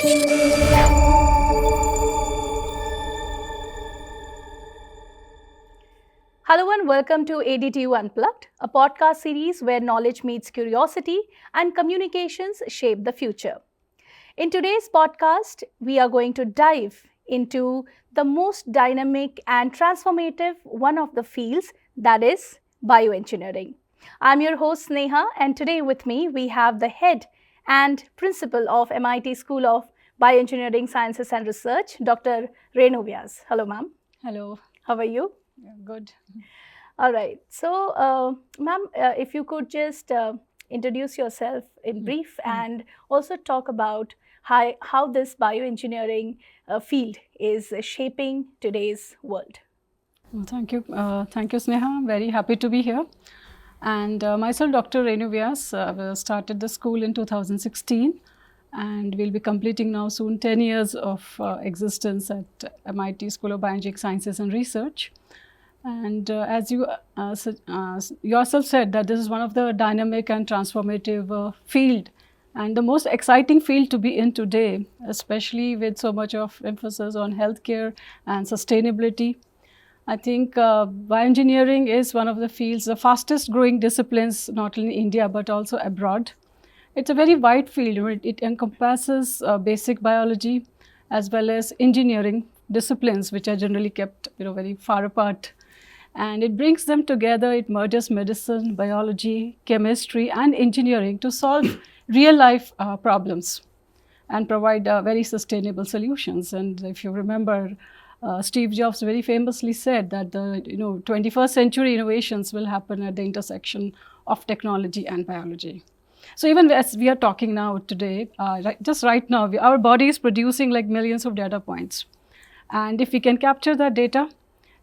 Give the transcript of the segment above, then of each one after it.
Hello and welcome to ADTU Unplugged, a podcast series where knowledge meets curiosity and communications shape the future. In today's podcast, we are going to dive into the most dynamic and transformative one of the fields, that is bioengineering. I'm your host Sneha, and today with me we have the head and principal of MIT School of Bioengineering Sciences and Research, Dr. Renu Vyas. Hello, ma'am. Hello. How are you? Yeah, good. All right. So, ma'am, if you could just introduce yourself in brief and also talk about how this bioengineering field is shaping today's world. Thank you. Thank you, Sneha. I'm very happy to be here. And myself, Dr. Renu Vyas, started the school in 2016 and we'll be completing now soon 10 years of existence at MIT School of Bioengineering Sciences and Research. And as you yourself said, that this is one of the dynamic and transformative field and the most exciting field to be in today, especially with so much of emphasis on healthcare and sustainability. I think bioengineering is one of the fields, the fastest growing disciplines, not only in India but also abroad. It's a very wide field. It encompasses basic biology as well as engineering disciplines, which are generally kept very far apart. And it brings them together. It merges medicine, biology, chemistry, and engineering to solve real life problems and provide very sustainable solutions. And if you remember, Steve Jobs very famously said that the 21st century innovations will happen at the intersection of technology and biology. So even as we are talking now today, just right now, our body is producing like millions of data points. And if we can capture that data,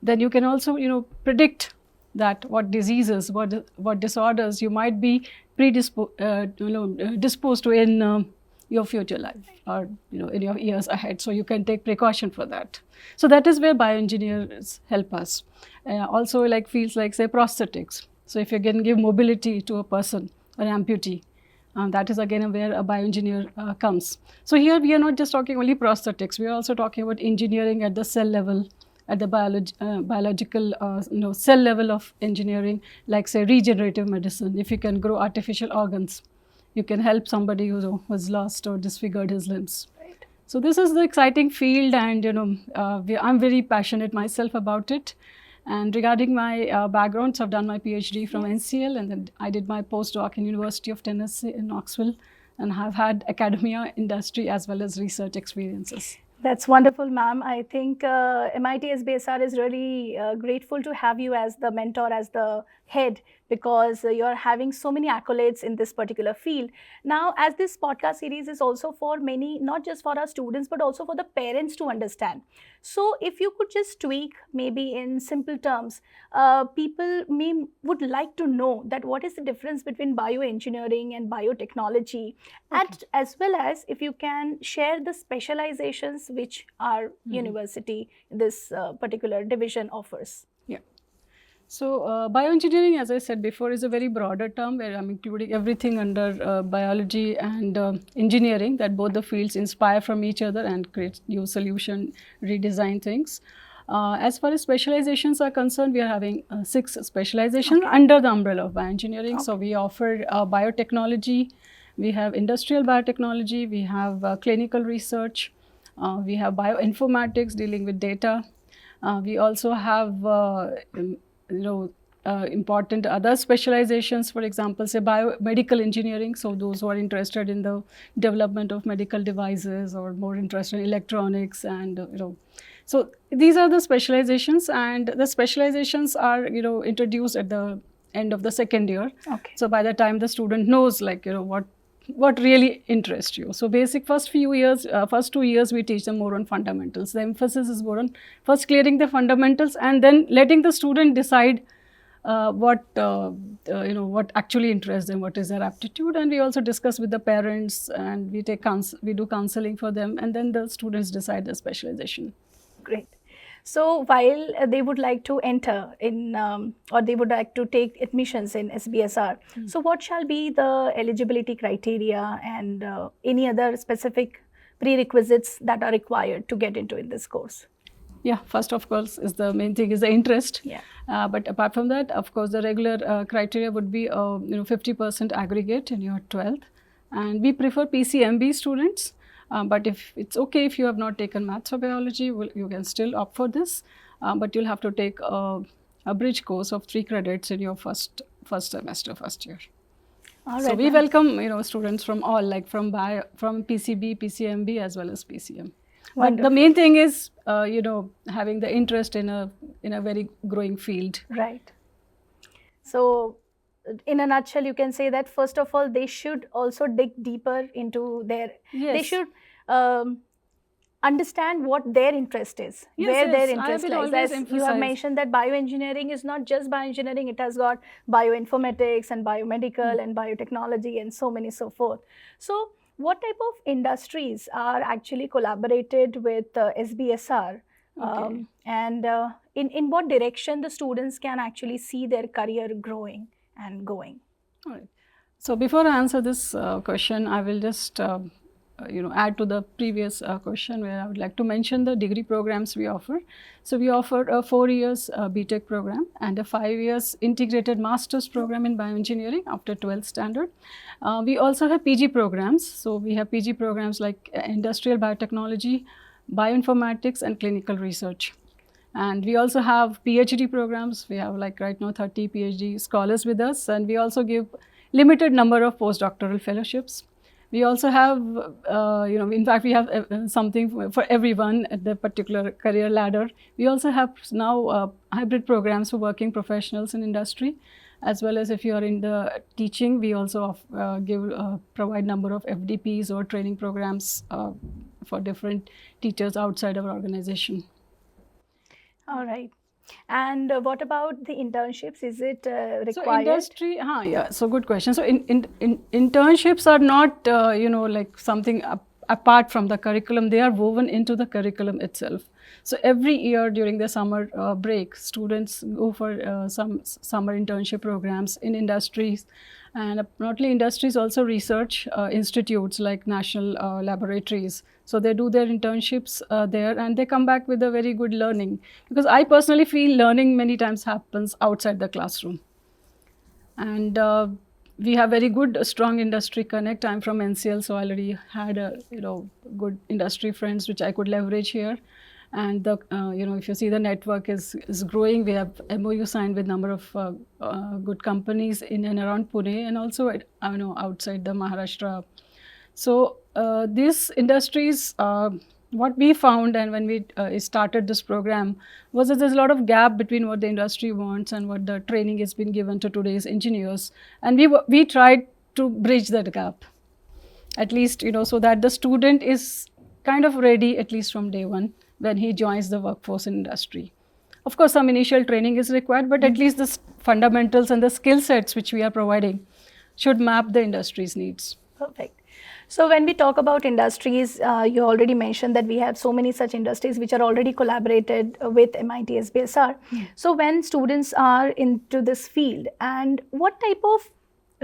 then you can also predict that what diseases, what disorders you might be disposed to in your future life or in your years ahead. So you can take precaution for that. So that is where bioengineers help us. Also like fields like say prosthetics. So if you can give mobility to a person, an amputee, that is again where a bioengineer comes. So here we are not just talking only prosthetics, we are also talking about engineering at the cell level, at the biological cell level of engineering, like say regenerative medicine. If you can grow artificial organs, you can help somebody who was lost or disfigured his limbs. Right. So this is the exciting field, and I'm very passionate myself about it. And regarding my backgrounds, I've done my PhD from NCL, and then I did my postdoc in University of Tennessee in Knoxville, and have had academia, industry, as well as research experiences. That's wonderful, ma'am. I think MIT SBSR is really grateful to have you as the mentor, as the head, because you're having so many accolades in this particular field. Now, as this podcast series is also for many, not just for our students, but also for the parents to understand. So if you could just tweak, maybe in simple terms, people would like to know that what is the difference between bioengineering and biotechnology, and as well as if you can share the specializations which our university, this particular division offers. Yeah. So bioengineering, as I said before, is a very broader term where I'm including everything under biology and engineering, that both the fields inspire from each other and create new solution, redesign things. As far as specializations are concerned, we are having 6 specializations under the umbrella of bioengineering. Okay. So we offer biotechnology, we have industrial biotechnology, we have clinical research, we have bioinformatics dealing with data. We also have important other specializations, for example, say biomedical engineering. So those who are interested in the development of medical devices or more interested in electronics, and so these are the specializations, and the specializations are introduced at the end of the second year. Okay. So by the time the student knows what really interests you. So basic first 2 years we teach them more on fundamentals. The emphasis is more on first clearing the fundamentals and then letting the student decide what actually interests them, what is their aptitude, and we also discuss with the parents, and we do counseling for them, and then the students decide their specialization. Great. So while they would like to enter in or they would like to take admissions in SBSR, so what shall be the eligibility criteria and any other specific prerequisites that are required to get into in this course? Yeah, first of course is the main thing is the interest. Yeah. But apart from that, of course, the regular criteria would be 50% aggregate in your 12th, and we prefer PCMB students. But if it's okay if you have not taken maths or biology, you can still opt for this. But you'll have to take a bridge course of 3 credits in your first semester, first year. All So right, we ma'am. welcome from all, like from PCB, PCMB as well as PCM. But the Wonderful. main thing is having the interest in a very growing field. Right. So, in a nutshell, you can say that first of all, they should also dig deeper into their. They Yes. should understand what their interest is, Yes, where their yes, I interest will lies. always As you have emphasize. mentioned that bioengineering is not just bioengineering; it has got bioinformatics and biomedical and biotechnology and so many so forth. So, what type of industries are actually collaborated with SBSR? Okay. And in what direction the students can actually see their career growing and going? All right. So before I answer this question, I will just add to the previous question where I would like to mention the degree programs we offer. So we offer a 4 years BTech program and a 5 years integrated master's program in bioengineering after 12th standard. We also have PG programs. So we have PG programs like industrial biotechnology, bioinformatics and clinical research. And we also have PhD programs. We have like right now 30 PhD scholars with us, and we also give limited number of postdoctoral fellowships. We also have, in fact, we have something for everyone at the particular career ladder. We also have now hybrid programs for working professionals in industry, as well as if you are in the teaching, we also provide number of FDPs or training programs for different teachers outside our organization. All right. And what about the internships? Is it required? So industry, yeah. So good question. So internships are not, like something apart from the curriculum. They are woven into the curriculum itself. So every year during the summer break, students go for some summer internship programs in industries, and not only industries, also research institutes like national laboratories. So they do their internships there, and they come back with a very good learning. Because I personally feel learning many times happens outside the classroom. And we have very good, strong industry connect. I'm from NCL, so I already had good industry friends which I could leverage here. And the if you see the network is growing. We have MOU signed with number of good companies in and around Pune, and also outside the Maharashtra. So these industries, what we found, and when we started this program, was that there's a lot of gap between what the industry wants and what the training has been given to today's engineers, and we tried to bridge that gap, at least so that the student is kind of ready at least from day one when he joins the workforce in industry. Of course, some initial training is required, but at least the fundamentals and the skill sets which we are providing should map the industry's needs. Perfect. So when we talk about industries, you already mentioned that we have so many such industries which are already collaborated with MIT SBSR. So when students are into this field, and what type of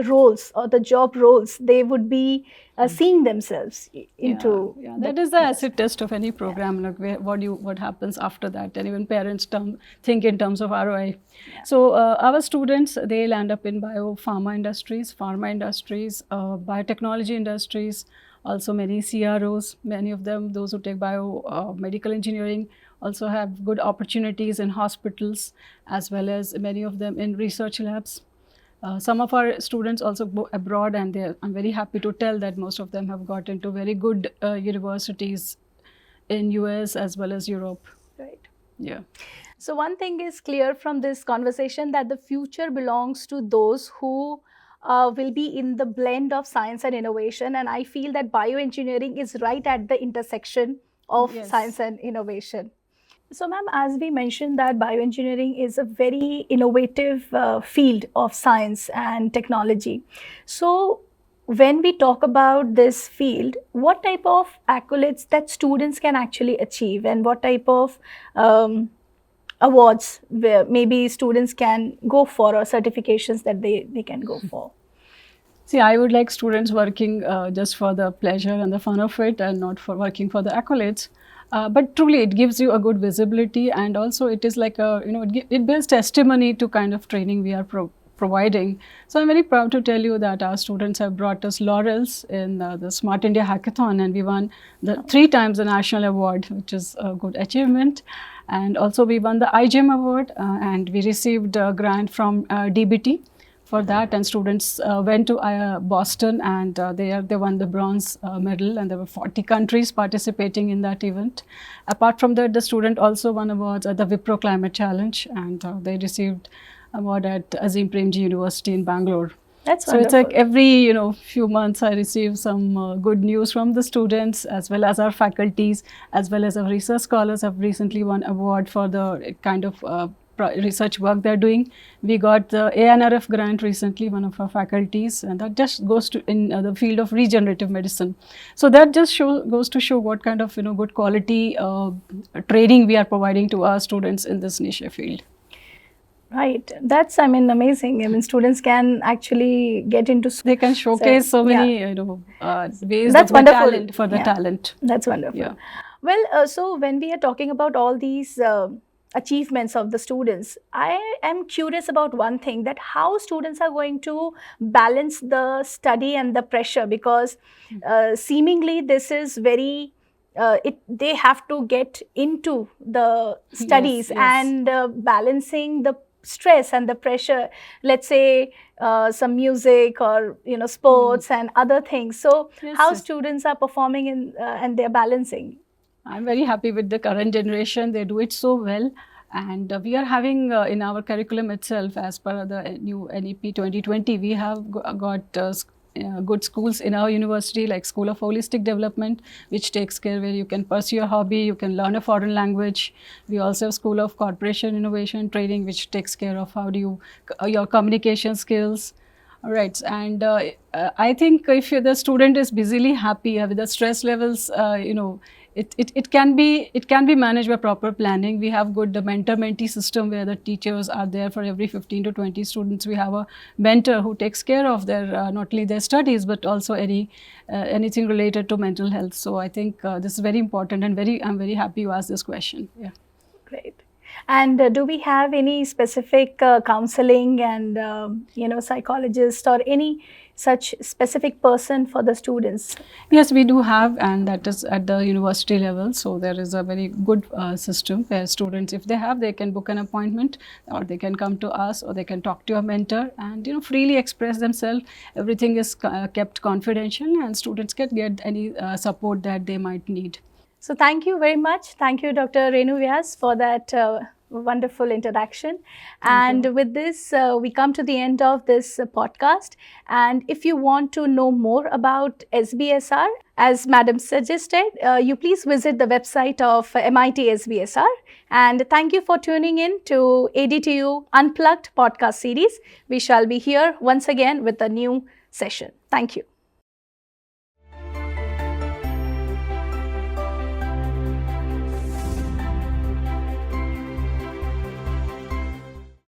roles or the job roles they would be seeing themselves into? Yeah. That is the acid test of any program. Like what happens after that, and even parents think in terms of ROI. So our students, they land up in pharma industries, biotechnology industries, also many CROs. Many of them, those who take medical engineering, also have good opportunities in hospitals, as well as many of them in research labs. Some of our students also go abroad, and I'm very happy to tell that most of them have got into very good universities in US as well as Europe. Right. Yeah. So one thing is clear from this conversation, that the future belongs to those who will be in the blend of science and innovation, and I feel that bioengineering is right at the intersection of science and innovation. So ma'am, as we mentioned that bioengineering is a very innovative field of science and technology. So when we talk about this field, what type of accolades that students can actually achieve, and what type of awards where maybe students can go for, or certifications that they can go for? See, I would like students working just for the pleasure and the fun of it, and not for working for the accolades. But truly, it gives you a good visibility, and also it is like a, it builds testimony to kind of training we are providing. So I'm very proud to tell you that our students have brought us laurels in the Smart India Hackathon, and we won the 3 times the national award, which is a good achievement. And also we won the iGEM award, and we received a grant from DBT for that, and students went to Boston, and they won the bronze medal, and there were 40 countries participating in that event. Apart from that, the student also won awards at the Wipro Climate Challenge, and they received award at Azim Premji University in Bangalore. That's So wonderful. it's like every few months I receive some good news from the students, as well as our faculties, as well as our research scholars have recently won award for the kind of research work they're doing. We got the ANRF grant recently, one of our faculties, and that just goes to in the field of regenerative medicine. So that just goes to show what kind of good quality training we are providing to our students in this niche field. Right. That's, I mean, amazing. I mean, students can actually get into. They can showcase so many, ways That's of wonderful. talent for the talent. That's wonderful. Yeah. Well, so when we are talking about all these achievements of the students, I am curious about one thing, that how students are going to balance the study and the pressure, because seemingly this is very they have to get into the studies. Yes. And balancing the stress and the pressure, let's say some music or sports and other things. So how students are performing in and they're balancing? I'm very happy with the current generation. They do it so well. And we are having in our curriculum itself, as per the new NEP 2020, we have got good schools in our university, like School of Holistic Development, which takes care where you can pursue your hobby, you can learn a foreign language. We also have School of Corporation Innovation Training, which takes care of how do you your communication skills. All right, and I think if the student is busily happy with the stress levels, it can be managed by proper planning. We have good mentor-mentee system where the teachers are there for every 15 to 20 students. We have a mentor who takes care of their not only their studies but also anything related to mental health. So I think this is very important, and I'm very happy you asked this question. Yeah. Great. And do we have any specific counseling and psychologist or any such specific person for the students? Yes, we do have, and that is at the university level. So there is a very good system where students, if they can book an appointment, or they can come to us, or they can talk to a mentor and freely express themselves. Everything is kept confidential, and students can get any support that they might need. So thank you very much. Thank you, Dr. Renu Vyas, for that wonderful introduction. And with this, we come to the end of this podcast. And if you want to know more about SBSR, as Madam suggested, you please visit the website of MIT SBSR. And thank you for tuning in to ADTU Unplugged podcast series. We shall be here once again with a new session. Thank you.